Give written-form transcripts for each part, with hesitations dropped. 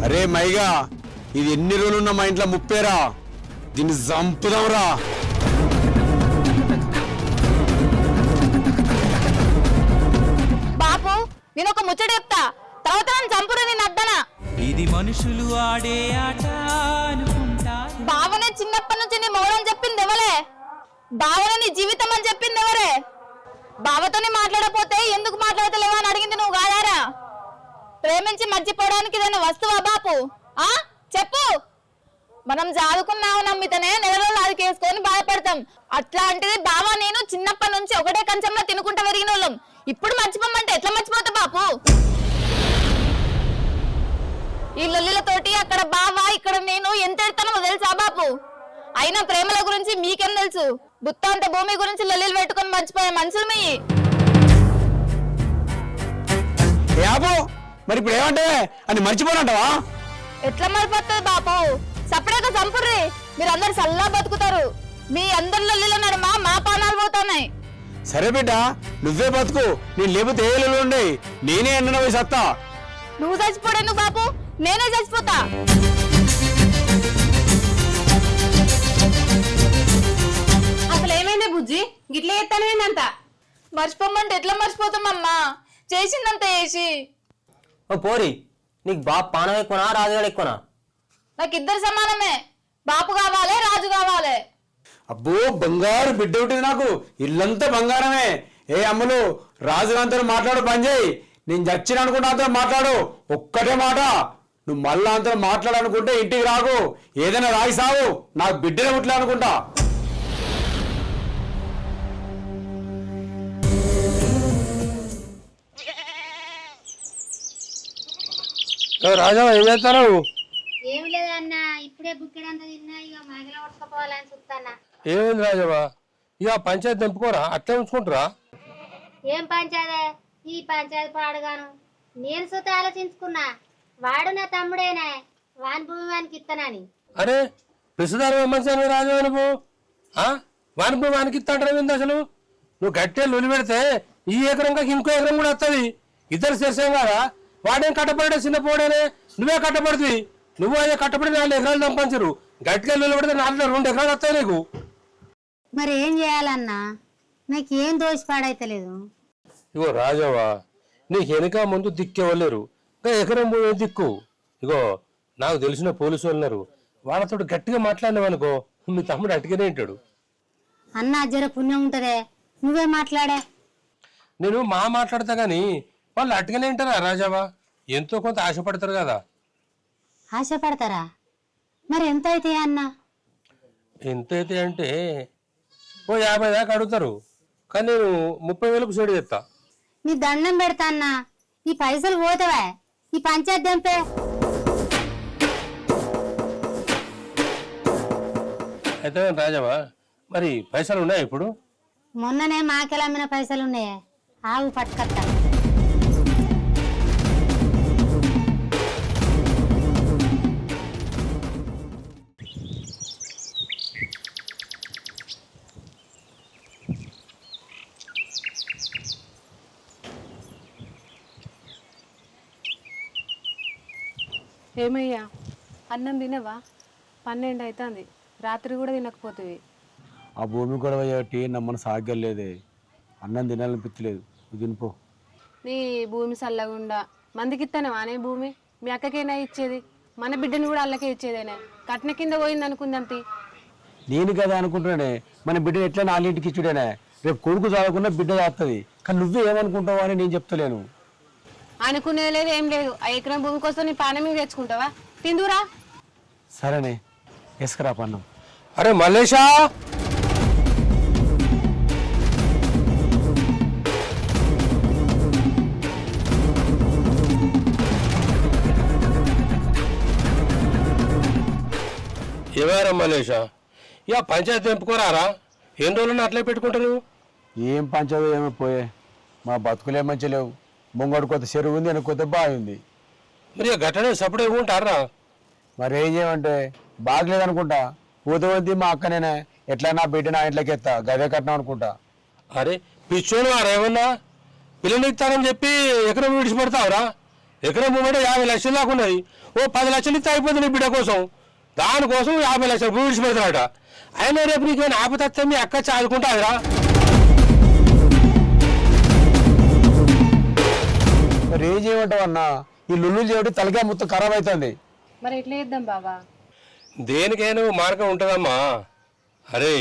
అరే మైగా ఇది ఎన్ని రోజులున్న మా ఇంట్లో ముప్పేరా, దీన్ని చంపుదాంరా. బాపు నేను ఒక ముచ్చట చెప్తా, తర్వాత నన్ను చంపురు నేను అద్దనా. ఇది మనుషులు ఆడే ఆట అనుకుంటా. బావనే చిన్నప్పటి నుంచి నీ మౌనం చెప్పింది ఎవరే? బావనే నీ జీవితం అని చెప్పింది ఎవరే? బావతోనే మాట్లాడపోతే ఎందుకు మాట్లాడతలేవా అని అడిగింది నువ్వు కాదారా? ప్రేమించి మర్చిపోవడానికి ఏదైనా వస్తువా బాపు? ఆ చెప్పు. మనం చదువుకున్నావు నమ్మితేనే నెల రోజులు అది కేసుకొని బాధపడతాం. అట్లాంటిది బావ నేను చిన్నప్పటి నుంచి ఒకటే కంచంలో తినుకుంటా పెరిగిన వాళ్ళం. ఇప్పుడు మర్చిపోమంటే ఎట్లా మర్చిపోతా బాపు? ఈ లొల్లిలతోటి అక్కడ బావ ఇక్కడ నేను ఎంత ఎడతానో తెలుసా బాపు? అయినా ప్రేమల గురించి మీకేం తెలుసు? బుత్త అంటే భూమి గురించి లొల్లిలు పెట్టుకొని మర్చిపోయే మనుషులు మీ. మరి ఇప్పుడు ఏమంటే అని మర్చిపోనంటావా? ఎట్లా మరిపోతుంది బాపు? సపరేట్గా చంపుర్రి, మీరు అందరు సల్లా బతుకుతారు. మీ అందరి లొల్లిలో నడుమ మా పానాలు పోతున్నాయి. సరే బిడ్డ, నువ్వే బతుకు, నేను లేకపోతే ఏ లొల్లి ఉండే, నేనే అన్న పోయి సత్తా. నువ్వు చచ్చిపోయాను బాపు, నేనే చచ్చిపోతా. అసలు ఏమైందే బుజ్జి, గిట్ల ఎత్తానేందంత? మర్చిపోమంటే ఎట్లా మర్చిపోతామమ్మా? చేసిందంత చేసి. ఓ పోరి, నీకు బాబు పానం ఎక్కువనా రాజుగాడు ఎక్కువనా? నాకు ఇద్దరు సమానమే, బాపు కావాలి రాజు కావాలి. అబ్బో బంగారు బిడ్డ ఉంటుంది నాకు, ఇల్లంతా బంగారమే. ఏ అమ్ములు, రాజుగాంతో మాట్లాడు పని చేయి. నేను చచ్చిన అనుకుంటే అంతా మాట్లాడు, ఒక్కటే మాట. నువ్వు మళ్ళా అంతా మాట్లాడాలనుకుంటే ఇంటికి రాకు, ఏదైనా రాగి సావు, నాకు బిడ్డనే పుట్టలే అనుకుంటా. రాజా ఏం చేస్తావు? ఏం లేదన్నా, ఇప్పుడే బుక్కెడంతా తిన్నా, ఇక మహిళ పట్టుకోపోవాలని చూస్తానా. ఏమైంది రాజావా? ఇక పంచాయతీ తెంపుకోరా, అట్లే ఉంచుకుంటారా? ఏం పంచాయతే? ఈ పంచాయతీ పాడుగాను. నేను సుత ఆలోచించుకున్నా, వాడు నా తమ్ముడేనే, వాని భూమి వానికి ఇస్తానని. అరే పిసుదారు మంచి రాజా నువ్వు వానికి వానికి ఇస్తాంటారు అసలు? నువ్వు గట్టే లొలి పెడితే ఈ ఎకరం ఇంకో ఎకరం కూడా వస్తుంది. ఇద్దరు చేసాం కదా, వాడేం కట్టపడే చిన్న పోడేనే, నువ్వే కట్టపడుతుంది. నువ్వు అదే కట్టపడి 4 ఎకరాలు సంపాదించరు, గట్టిగా లొలి పెడితే 2 ఎకరాలు వస్తాయి నీకు. మరి ఏం చేయాలన్నా? నాకేం దోషి పాడైతలేదు. ఇగో రాజావా, నీకు వెనక ముందు దిక్కేవాళ్ళేరు, ఇంకా ఎకరం పోయే దిక్కు. ఇగో నాకు తెలిసిన పోలీసు వాళ్ళు ఉన్నారు, వాళ్ళతో గట్టిగా మాట్లాడినావనుకో మీ తమ్ముడు అట్టుగానే ఉంటాడు. అన్న జర పుణ్యం ఉంటదే, నువ్వే మాట్లాడే. నేను మాట్లాడతా గాని వాళ్ళు అట్టుగానే ఉంటారా రాజావా? ఎంతో కొంత ఆశపడతారు కదా. ఆశపడతారా? మరి ఎంత అయితే అన్న? ఎంతైతే అంటే ఓ 50 దాకా అడుగుతారు, కానీ నేను 30,000కు సేడు చేస్తా. నీ దండం పెడతా అన్నా, ఈ పైసలు పోతావా? ఈ పంచాయతీ దంపే. అయితే రాజావా, మరి పైసలు ఉన్నాయా ఇప్పుడు? మొన్ననే మాకెలమ్మిన పైసలు ఉన్నాయే, ఆవు పట్టుకత్తా. ఏమయ్యా, అన్నం తినవా? 12 అవుతుంది, రాత్రి కూడా తినకపోతుంది. ఆ భూమి గొడవ చేయబట్టి నమ్మని సాగ్యం లేదే, అన్నం తినాలనిపించలేదు. నువ్వు తినిపో. నీ భూమి చల్లగుండా మందికి ఇస్తానవా? అనే భూమి మీ అక్కకైనా ఇచ్చేది, మన బిడ్డని కూడా అల్లకే ఇచ్చేదేనే. కట్న కింద పోయింది అనుకుందంతి. నేను కదా అనుకుంటున్నానే, మన బిడ్డ ఎట్లా 4 ఇంటికి ఇచ్చుడేనే. రేపు కొడుకు చదవకుండా బిడ్డ చేస్తుంది, కానీ నువ్వే ఏమనుకుంటావు అని నేను చెప్తలేను. అనుకునేది లేదు, ఏం లేదు. ఆ ఎకరం భూమి కోసం నీ పానం మీద తెచ్చుకుంటావా? తిందురా. సరేనే, ఎసుకరా పన్నం. అరే మల్లేషా, ఏవారా మల్లేషా? ఇక పంచాయతీ తెంపుకోరారా? ఎన్ని రోజులు అట్లే పెట్టుకుంటారు? ఏం పంచదో ఏమో పోయే, మా బతుకులే మంచి లేవు. ముంగడు కొత్త చెరువు ఉంది, వెనక కొత్త బావి ఉంది. మరి గట్టనే సపోర్ట్ ఇవ్వమంటారా? మరి ఏం చేయమంటే బాగలేదనుకుంటా. పోతే మా అక్కనేనే, ఎట్లా నా బిడ్డ నా ఇంట్లోకి ఎత్తా, గదే కట్నం అనుకుంటా. అరే పిచ్చోను వారేమన్నా పిల్లలు ఇస్తారని చెప్పి ఎకరం విడిచిపెడతావురా? ఎకరం భూమి అంటే 50 లక్షలు దాకా ఉన్నది. ఓ 10 లక్షలు ఇస్తే అయిపోతుంది నీ బిడ్డ కోసం. దానికోసం 50 లక్షలు భూమి విడిచిపెడతాడట. అయినా రేపు నీకేమైనా ఆపదత్తే మీ అక్క చాదుకుంటాదిరా. మరి ఏం చేయమంటావు అన్న? ఈ లుల్లు చేయడం తలగా మొత్తం ఖరాబ్ అవుతుంది. మరి ఎట్లా చేద్దాం బావా? దేనికైనా మార్గం ఉంటుందమ్మా. అరే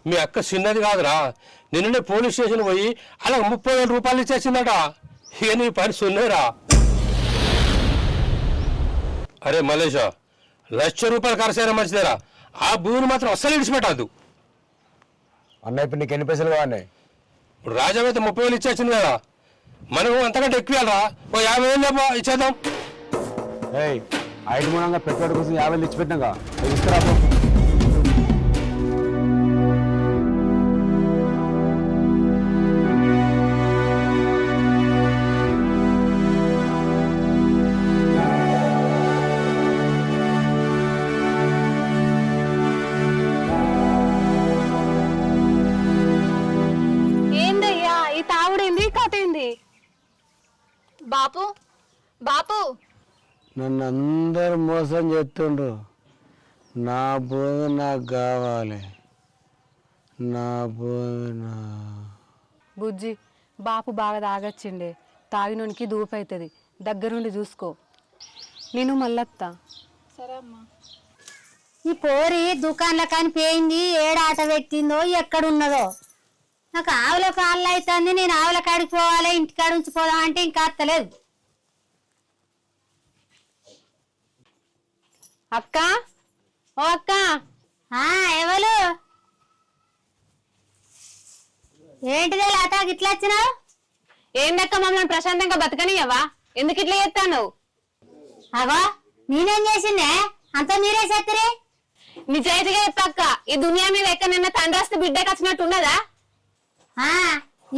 మీ అక్క చిన్నది కాదురా. నిన్ననే పోలీస్ స్టేషన్ పోయి అలా 30,000 రూపాయలు ఇచ్చేసిందట. ఇక నీ పని సున్నేరా. అరే మలేషా, 1,00,000 రూపాయలు ఖర్చు అయినా మంచిదేరా. ఆ భూమిని మాత్రం అస్సలు విడిచిపెట్టద్దు. అన్న ఇప్పుడు నీకు ఎన్ని పైసలు కావాలి? ఇప్పుడు రాజా అయితే 30,000 ఇచ్చేసింది కదా, మనం అంతకంటే ఎక్కువ ఇవ్వాలరా. ఓ 50,000 ఇచ్చేద్దాం. ఏయ్, ఐదు మూలంగా పెట్టుబడి కోసం 50 ఇచ్చిపెట్టినాగా తీసుకురా. ఏందయ్యా ఈ తాగుడేంది కథేంది? బాపు బాపు నన్ను అందరు మోసం చేస్తుండ్రు. నా భూమి నాకు కావాలి. నా భూమి బుజ్జి, బాపు బాగా తాగొచ్చిండే. తాగినోనికి దూపైతుంది, దగ్గరుండి చూసుకో. నేను మళ్ళత్తా. ఈ పోరి దుకాణంలో కనిపోయింది, ఏడ ఆట పెట్టిందో ఎక్కడున్నదో. నాకు ఆవుల కాళ్ళు అవుతుంది, నేను ఆవుల కాడికి పోవాలి, ఇంటికాడ ఉంచిపోదాం అంటే ఇంకా అత్తలేదు. అక్క, ఓ అక్క. ఎవరు? ఏంటిదే లాత ఇట్లా వచ్చినావు? ఏందక్క మమ్మల్ని ప్రశాంతంగా బతకనియవా? ఎందుకు ఇట్లా చేస్తాను? అగో నేనేం చేసిందే? అంతా మీరే చేద్దరే. నిజాయితీగా చెప్పక్క, ఈ దునియా మీద ఎక్కడైనా తండ్రి బిడ్డకి వచ్చినట్టు ఉన్నదా?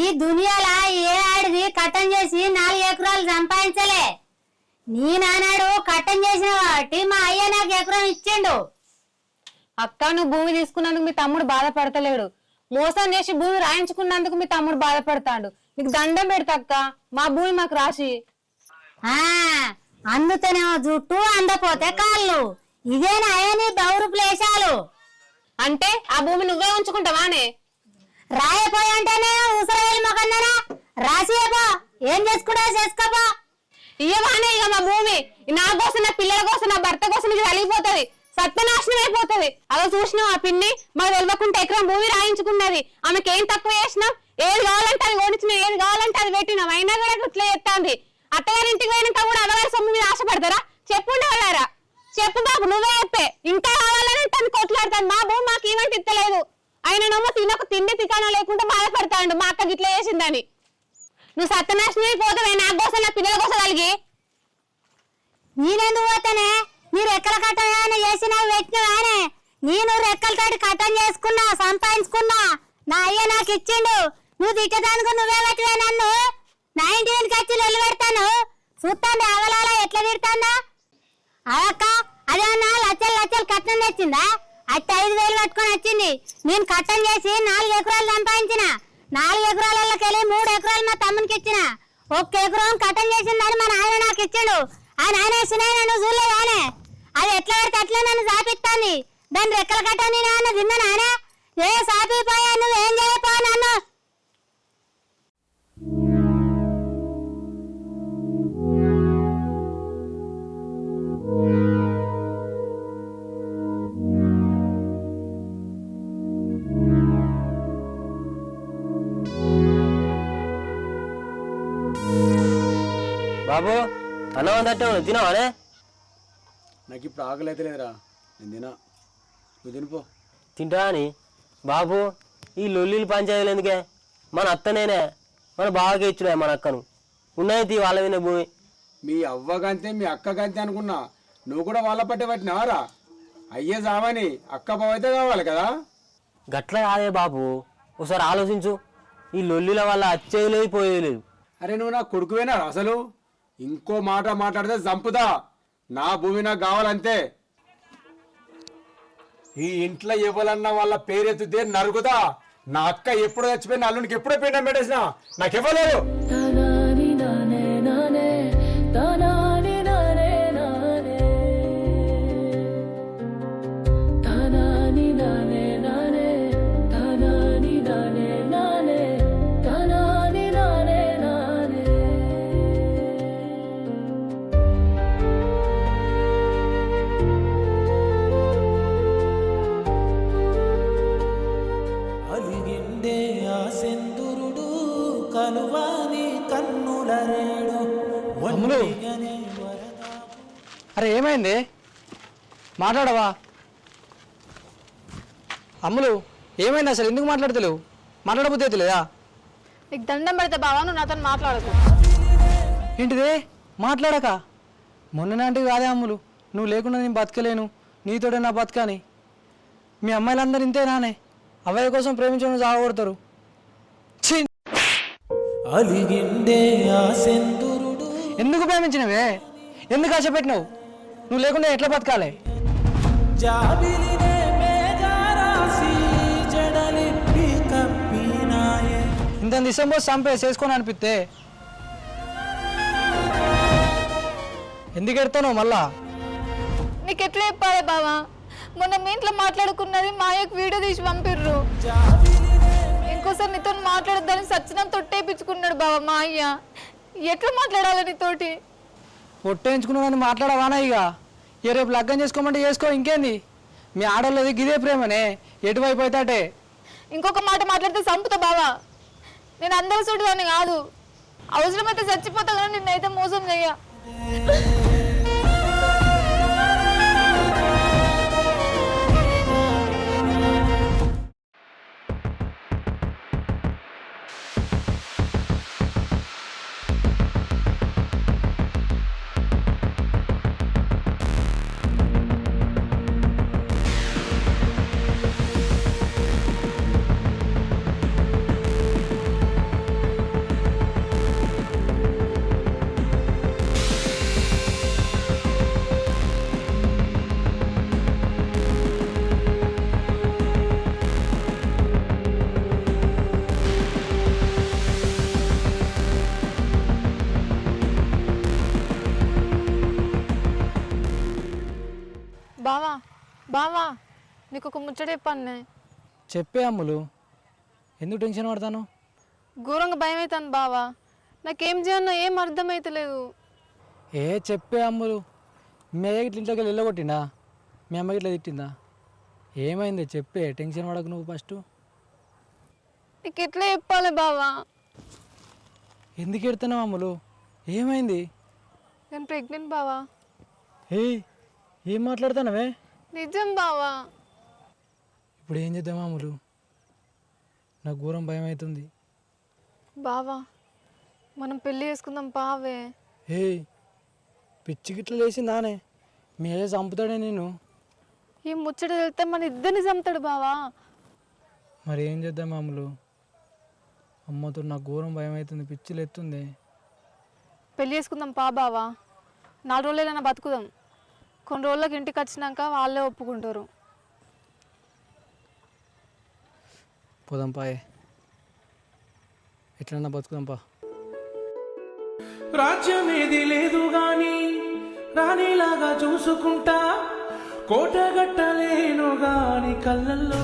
ఈ దునియాల ఏ ఆడిది కట్టం చేసి 4 ఎకరాలు సంపాదించలే. నీ నానాడు కట్టం చేసిన కాబట్టి మా అయ్య నాకు ఎకరం ఇచ్చిండు. అక్క, నువ్వు భూమి తీసుకున్నందుకు మీ తమ్ముడు బాధపడతలేడు. మోసం చేసి భూమి రాయించుకున్నందుకు మీ తమ్ముడు బాధపడతాడు. నీకు దండం పెడతక్క, మా భూమి మాకు రాసి. అందుతేనేమో జుట్టు, అందపోతే కాళ్ళు. ఇదేనా నీ దౌరు ప్లేశాలు? అంటే ఆ భూమి నువ్వే ఉంచుకుంటావానే? రాయపోయి అంటేనే ఉసరవేలు మొకందనా రాసియపో. ఏం చేసుకుంటా చేసుకోపో. ఇయ్యవానే ఇక మా భూమి. నా కోసం, నా పిల్లల కోసం, నా భర్త కోసం ఇది కలిగిపోతుంది, సత్యనాశనం అయిపోతుంది. అలా చూసినాం ఆ పిన్ని మాకు తెలియకుండా ఎకరం భూమి రాయించుకున్నది. ఆమెకి ఏం తక్కువ చేసినాం? ఏది కావాలంటే అది ఓడించినాం, ఏది కావాలంటే అది పెట్టినాం. అయినా కూడా ఇట్లా చెప్తాంది. అత్తగారి ఇంటికి పోయినాక కూడా అమ్మగారి సొమ్ము మీద ఆశపడతారా? చెప్పుండే వాళ్ళారా? చెప్పు బాబు, నువ్వే చెప్పే. ఇంకా కావాలని తను కొట్లాడతాను. మా భూమి మాకు ఏమంటే ఇత్తలేదు. ఆయననేమో తిండి తికానా లేకుండా బాధపడతాడు మా అక్క గిట్లా చేసిందని. నువ్వు సత్యనాశనం అయిపోతావే నా కోసం, నా పిల్లల కోసం కలిగి. నేనెందుకు పోతానే? మీరు రెక్కల కట్టం ఏమైనా చేసినా పెట్టినవానే? నేను రెక్కలతోటి కట్టం చేసుకున్నా, సంపాదించుకున్నా. నా అయ్య నాకు ఇచ్చిండు. నువ్వు తిట్టదానికి నువ్వే పెట్టివే నన్ను. నా ఇంటి వెనుక వచ్చి లొల్లి పెడతాను. చూస్తాండి అవలాల ఎట్లా తిడతాందా? అవక్క అదేమన్నా లచ్చలు కట్నం తెచ్చిందా? అట్టి 5,000 పట్టుకొని వచ్చింది. నేను కట్టం చేసి 4 ఎకరాలు సంపాదించిన. 4 ఎకరాలకెళ్ళి 3 ఎకరాలు మా తమ్మునికి ఇచ్చిన. 1 ఎకరం కట్టం చేసిందని మా నాయన నాకు ఇచ్చిండు. ఆ నాయన ఇచ్చిన నన్ను చూడలేదానే? అది ఎట్లా పడితే అట్లా నన్ను సాపిస్తాంది. దాని రెక్కల కట్ట నేనేమన్నా తిన్నా నానే? ఏ సాపిపోయా, నువ్వేం చేయపో నన్ను. బాబు, అన్నం అందట్టు తినవానే? నాకు ఇప్పుడు ఆకలి అయితే లేదురా, నేను తినా. నువ్వు తినిపో. తింటా అని బాబు, ఈ లొల్లిలు పంచాయతీలు ఎందుకే? మన అత్తనేనే మన బావకి ఇచ్చుడే మన అక్కను. ఉన్నాయి వాళ్ళ వినే భూమి. మీ అవ్వగంతే మీ అక్కగంతే అనుకున్నా, నువ్వు కూడా వాళ్ళ పట్టే పట్టినావారా? అయ్యే సామని అక్క బావైతే కావాలి కదా. గట్ల కాదే బాబు, ఒకసారి ఆలోచించు. ఈ లొల్లిల వల్ల వచ్చేది లేదు, పోయేది లేదు. అరే నువ్వు నా కొడుకువేనా అసలు? ఇంకో మాట మాట్లాడితే చంపుతా. నా భూమి నాకు కావాలంతే. ఈ ఇంట్లో ఇవ్వాలన్న వాళ్ళ పేరెత్తితే నరుగుతా. నా అక్క ఎప్పుడు చచ్చిపోయిన అల్లునికి ఎప్పుడో పీఠం పెట్టేసిన నాకు ఇవ్వలేదు. అరే ఏమైంది మాట్లాడవా? అమ్ములు ఏమైంది అసలు? ఎందుకు మాట్లాడతలేవు? మాట్లాడబోతే లేదా? నీకు దండం పెడితే బావా నువ్వు నాతో మాట్లాడకు. ఏంటిదే మాట్లాడక? మొన్ననాంటివి కాదే అమ్ములు, నువ్వు లేకుండా నేను బతకలేను, నీతోటే నా బతకని. మీ అమ్మాయిలందరూ ఇంతే నానే, అవ్వయ్య కోసం ప్రేమించడం సాగొడతారు. అలిగిండే ఆ సెందురుడు ఎందుకు ప్రేమించినవే? ఎందుకు ఆశ పెట్టినావు? నువ్వు లేకుండా ఎట్లా బతకాలి? జాబిలినే మేఘరాశి జడలిప్పి కప్పినాయే. ఇంత దిశంబో చంపే చేసుకొని అనిపిస్తే ఎందుకు ఎడతావు మళ్ళా? నీకు ఎట్లా చెప్పాలి బావా? మొన్న మీ ఇంట్లో మాట్లాడుకున్నది మా అయ్యకు వీడియో తీసి పంపిర్రు. ఇంకోసారి నీతో మాట్లాడద్దని సచ్చినం తొట్టేపించుకున్నాడు బావా మా అయ్య. ఎట్లా మాట్లాడాలి నీతోటి? పొట్టేయించుకున్నావు మాట్లాడవానా? ఇక రేపు లగ్గం చేసుకోమంటే చేసుకో, ఇంకేంది? మీ ఆడోళ్ళది గిదే ప్రేమనే, ఎటువైపు అవుతాటే. ఇంకొక మాట మాట్లాడితే చంపుతా బావా. నేను అందరి చూడదాన్ని కాదు, అవసరమైతే చచ్చిపోతా కానీ నిన్నైతే మోసం చెయ్య. బావా బావా నీకు ఒక ముచ్చట చెప్పాను. చెప్పే అమ్ములు, ఎందుకు టెన్షన్ పడతాను? ఘోరంగా భయం అవుతాను బావా. నాకేం చేయాలో ఏం అర్థమైతలేదు. చెప్పే అమ్ములు, మీ అయ్య ఇట్లా ఇంట్లోకి వెళ్ళగొట్టిందా? మీ అమ్మకి ఇట్లా తిట్టిందా? ఏమైంది చెప్పే, టెన్షన్ పడకు నువ్వు ఫస్ట్. నీకు ఎట్లా చెప్పాలి బావా? ఎందుకు ఎడుతున్నావు అమ్ములు? ఏమైంది? నేను ప్రెగ్నెంట్ బావా. ఏం మాట్లాడుతున్నావే? నిజం బావా. ఇప్పుడు ఏం చేద్దాం అమ్ములు? నాకు ఘోరం భయం అవుతుంది. బావా మనం పెళ్ళి చేసుకుందాం పావే. పిచ్చి గిట్ల లేచిందానే? మీ అయ్య చంపుతాడే నేను. ఈ ముచ్చట వెళ్తే మన ఇద్దరిని చంపుతాడు బావా. మరి ఏం చేద్దాం అమ్ములు? అమ్మతో నాకు ఘోరం భయం అవుతుంది, పిచ్చిలు ఎత్తుంది. పెళ్ళి చేసుకుందాం పా బావా. 4 రోజులైనా బతుకుదాం. కొన్ని రోజులకు ఇంటికి వచ్చినాక వాళ్ళే ఒప్పుకుంటారు. పోదాంపా, ఎట్లన్నా బతుకుదాంపా. రాజ్యమేది లేదు గాని రాణిలాగా చూసుకుంటా, కోటగట్టలేను గాని కళ్ళల్లో